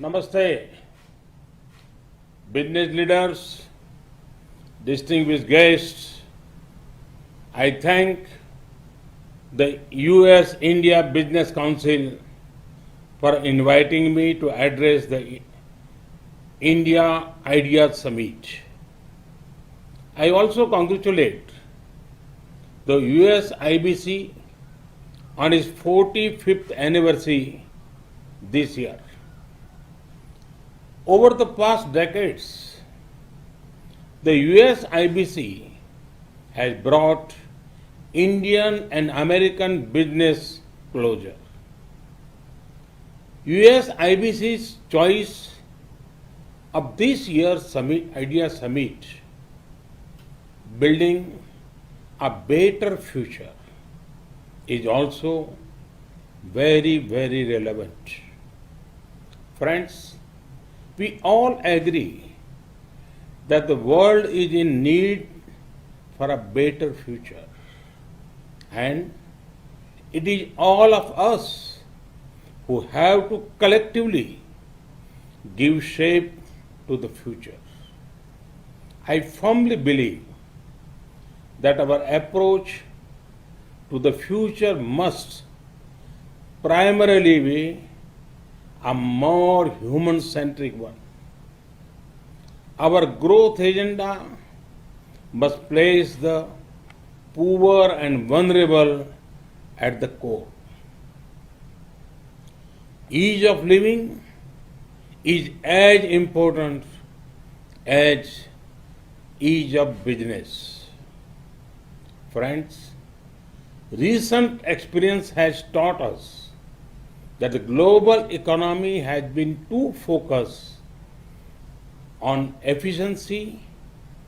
Namaste, business leaders, distinguished guests. I thank the US India Business Council for inviting me to address the India Ideas Summit. I also congratulate the US IBC on its 45th anniversary this year. Over the past decades, the US IBC has brought Indian and American business closer. US IBC's choice of this year's Idea Summit, building a better future, is also very, very relevant. Friends, we all agree that the world is in need for a better future, and it is all of us who have to collectively give shape to the future. I firmly believe that our approach to the future must primarily be a more human-centric one. Our growth agenda must place the poor and vulnerable at the core. Ease of living is as important as ease of business. Friends, recent experience has taught us that the global economy has been too focused on efficiency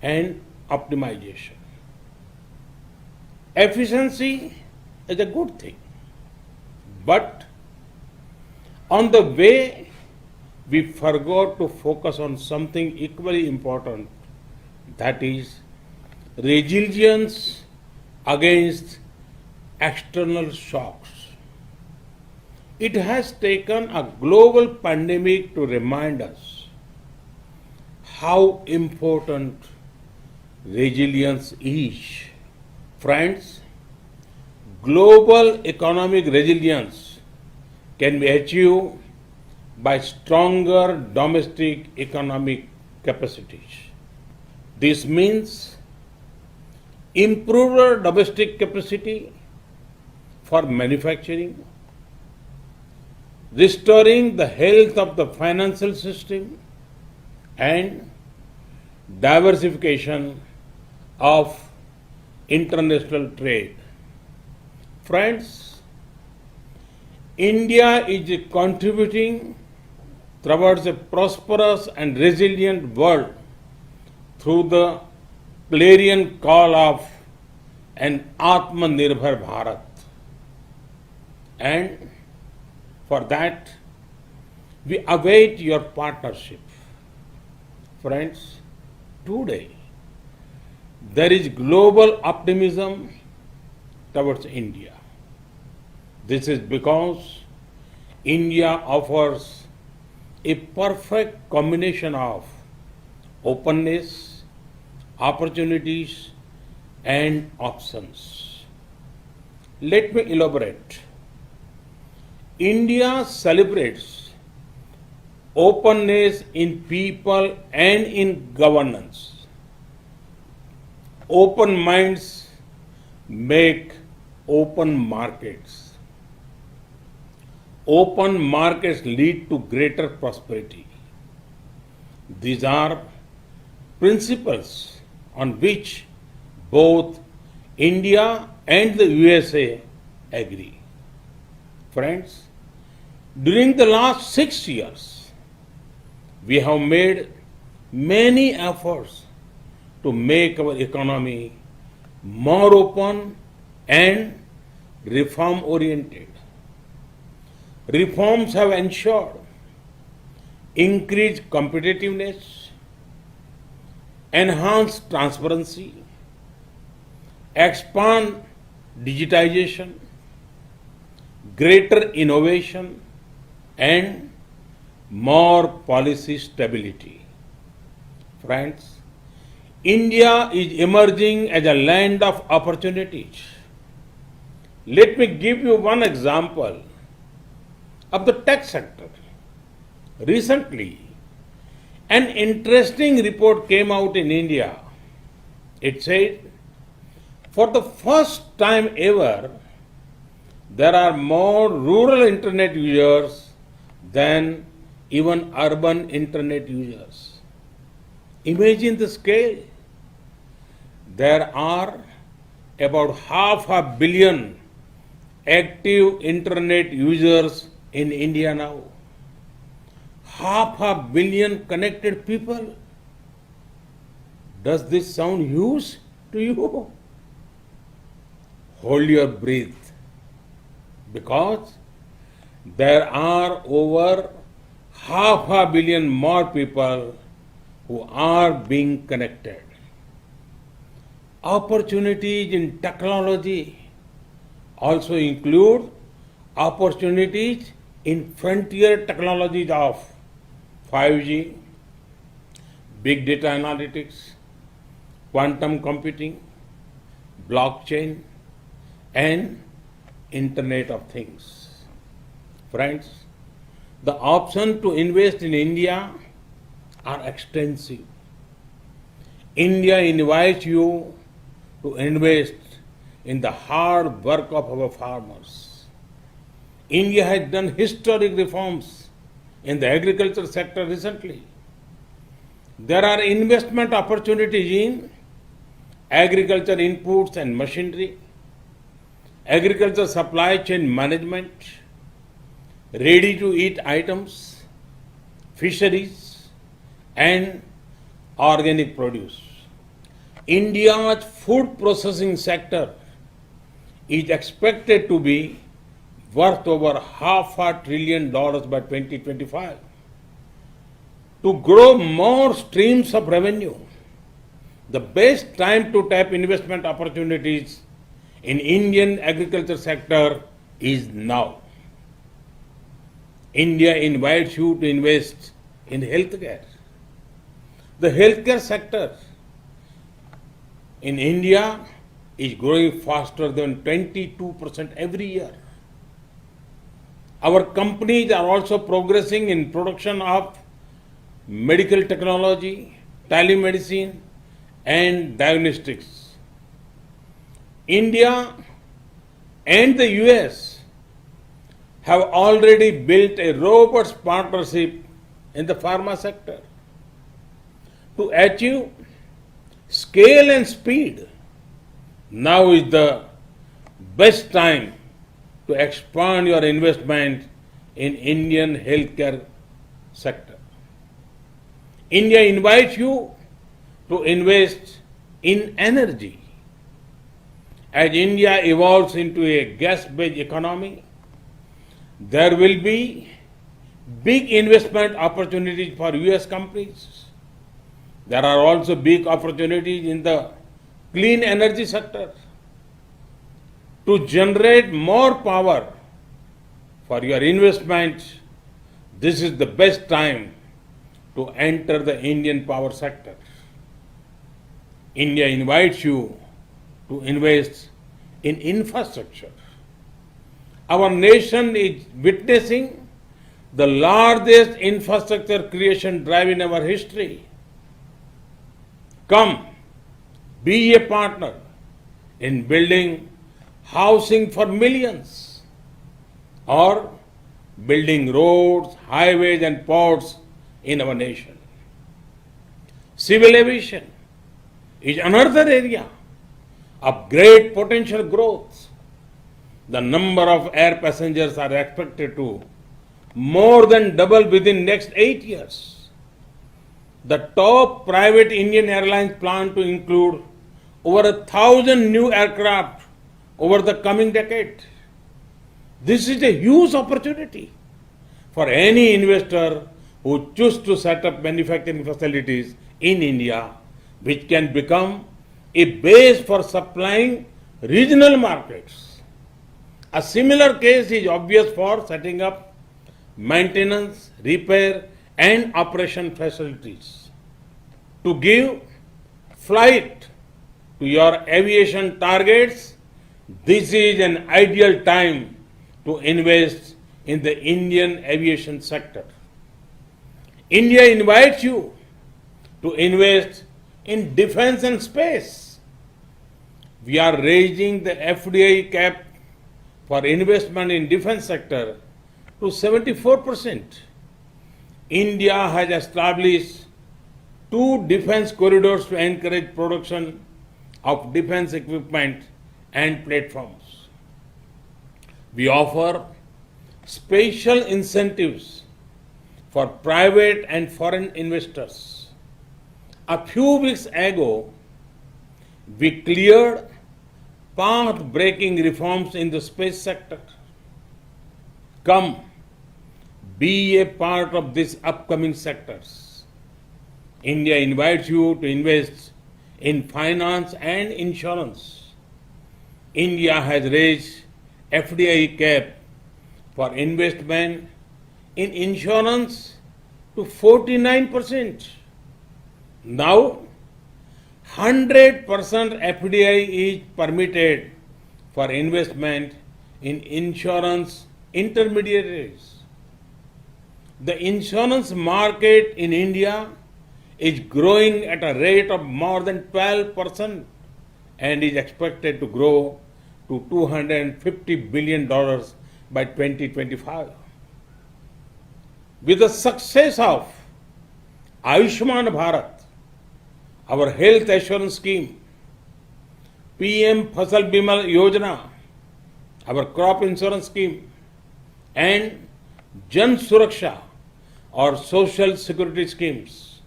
and optimization. Efficiency is a good thing, but on the way we forgot to focus on something equally important, that is resilience against external shocks. It has taken a global pandemic to remind us how important resilience is. Friends, global economic resilience can be achieved by stronger domestic economic capacities. This means improved domestic capacity for manufacturing, restoring the health of the financial system, and diversification of international trade. Friends, India is contributing towards a prosperous and resilient world through the clarion call of an Atmanirbhar Bharat. And for that, we await your partnership. Friends, today there is global optimism towards India. This is because India offers a perfect combination of openness, opportunities, and options. Let me elaborate. India celebrates openness in people and in governance. Open minds make open markets. Open markets lead to greater prosperity. These are principles on which both India and the USA agree. Friends, during the last 6 years, we have made many efforts to make our economy more open and reform-oriented. Reforms have ensured increased competitiveness, enhanced transparency, expand digitization, greater innovation, and more policy stability. Friends, India is emerging as a land of opportunities. Let me give you one example of the tech sector. Recently, an interesting report came out in India. It said, for the first time ever, there are more rural internet users than even urban internet users. Imagine the scale. There are about 500 million active internet users in India now. 500 million connected people. Does this sound huge to you? Hold your breath, because there are over 500 million more people who are being connected. Opportunities in technology also include opportunities in frontier technologies of 5G, big data analytics, quantum computing, blockchain, and Internet of Things. Friends, the options to invest in India are extensive. India invites you to invest in the hard work of our farmers. India has done historic reforms in the agriculture sector recently. There are investment opportunities in agriculture inputs and machinery, agriculture supply chain management, ready-to-eat items, fisheries, and organic produce. India's food processing sector is expected to be worth over $500 billion by 2025. To grow more streams of revenue, the best time to tap investment opportunities in Indian agriculture sector is now. India invites you to invest in healthcare. The healthcare sector in India is growing faster than 22% every year. Our companies are also progressing in production of medical technology, telemedicine, and diagnostics. India and the US have already built a robust partnership in the pharma sector. To achieve scale and speed, now is the best time to expand your investment in Indian healthcare sector. India invites you to invest in energy. As India evolves into a gas-based economy, there will be big investment opportunities for US companies. There are also big opportunities in the clean energy sector. To generate more power for your investment, this is the best time to enter the Indian power sector. India invites you to invest in infrastructure. Our nation is witnessing the largest infrastructure creation drive in our history. Come, be a partner in building housing for millions, or building roads, highways, and ports in our nation. Civil aviation is another area of great potential growth. The number of air passengers are expected to more than double within next 8 years. The top private Indian airlines plan to include over 1,000 new aircraft over the coming decade. This is a huge opportunity for any investor who chooses to set up manufacturing facilities in India, which can become a base for supplying regional markets. A similar case is obvious for setting up maintenance, repair, and operation facilities. To give flight to your aviation targets, this is an ideal time to invest in the Indian aviation sector. India invites you to invest in defense and space. We are raising the FDI cap for investment in defense sector to 74%. India has established two defense corridors to encourage production of defense equipment and platforms. We offer special incentives for private and foreign investors. A few weeks ago, we cleared path-breaking reforms in the space sector. Come, be a part of these upcoming sectors. India invites you to invest in finance and insurance. India has raised FDI cap for investment in insurance to 49%. Now, 100% FDI is permitted for investment in insurance intermediaries. The insurance market in India is growing at a rate of more than 12% and is expected to grow to $250 billion by 2025. With the success of Ayushman Bharat, our health assurance scheme, PM Fasal Bima Yojana, our crop insurance scheme, and Jan Suraksha, or social security schemes,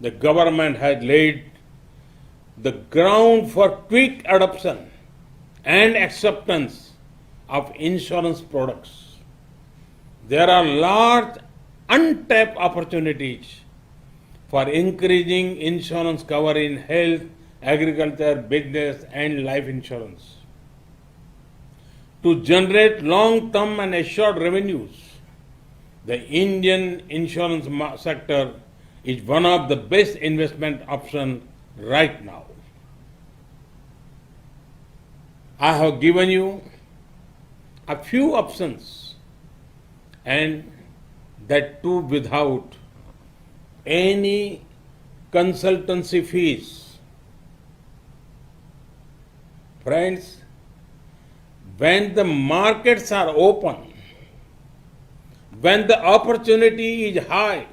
the government has laid the ground for quick adoption and acceptance of insurance products. There are large untapped opportunities for increasing insurance cover in health, agriculture, business, and life insurance. To generate long-term and assured revenues, the Indian insurance sector is one of the best investment options right now. I have given you a few options, and that too without any consultancy fees. Friends, when the markets are open, when the opportunity is high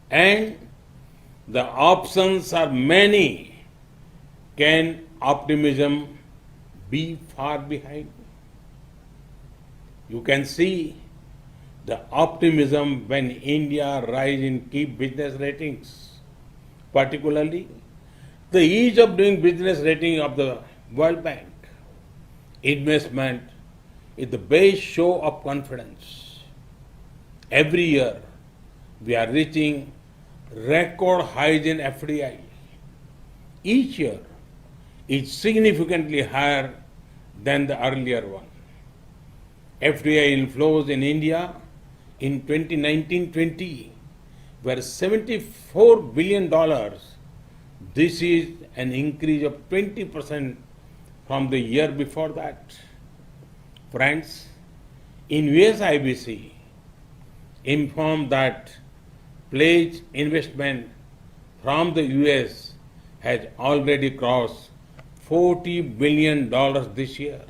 and the options are many, can optimism be far behind? You can see the optimism when India rise in key business ratings, particularly the ease of doing business rating of the World Bank. Investment is the base show of confidence. Every year, we are reaching record highs in FDI. Each year is significantly higher than the earlier one. FDI inflows in India in 2019-20 were $74 billion. This is an increase of 20% from the year before that. Friends, in US IBC informed that pledged investment from the US has already crossed $40 billion this year.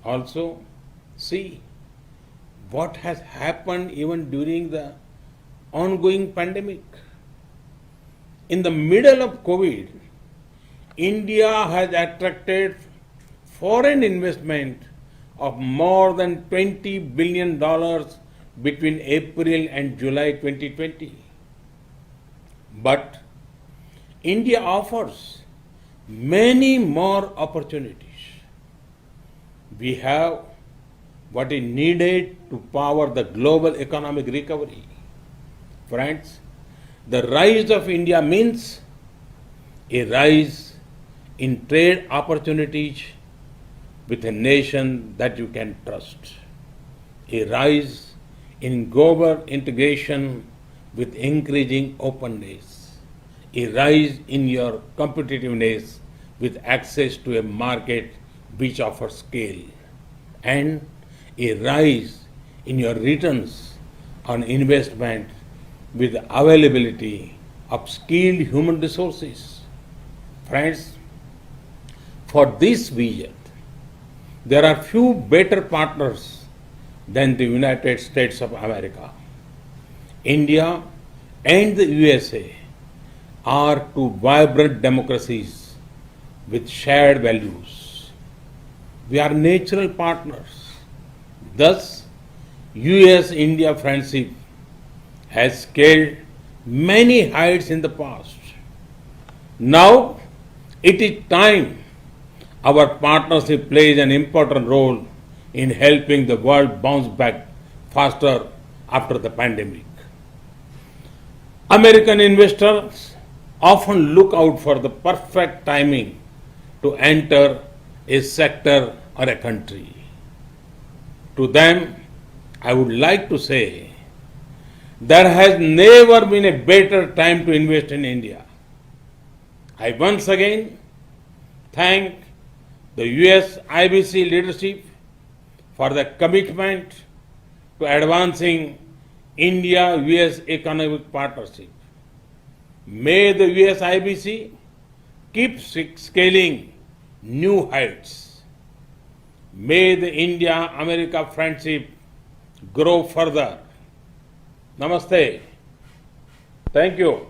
Also, see what has happened even during the ongoing pandemic. In the middle of COVID, India has attracted foreign investment of more than $20 billion between April and July 2020. But India offers many more opportunities. We have what is needed to power the global economic recovery. Friends, the rise of India means a rise in trade opportunities with a nation that you can trust, a rise in global integration with increasing openness, a rise in your competitiveness with access to a market which offers scale, and a rise in your returns on investment with availability of skilled human resources. Friends, for this vision, there are few better partners than the United States of America. India and the USA are two vibrant democracies with shared values. We are natural partners. Thus, US India friendship has scaled many heights in the past. Now, it is time our partnership plays an important role in helping the world bounce back faster after the pandemic. American investors often look out for the perfect timing to enter a sector or a country. To them, I would like to say there has never been a better time to invest in India. I once again thank the US IBC leadership for the commitment to advancing India US economic partnership. May the US IBC keep scaling new heights. May the India America friendship grow further. Namaste. Thank you.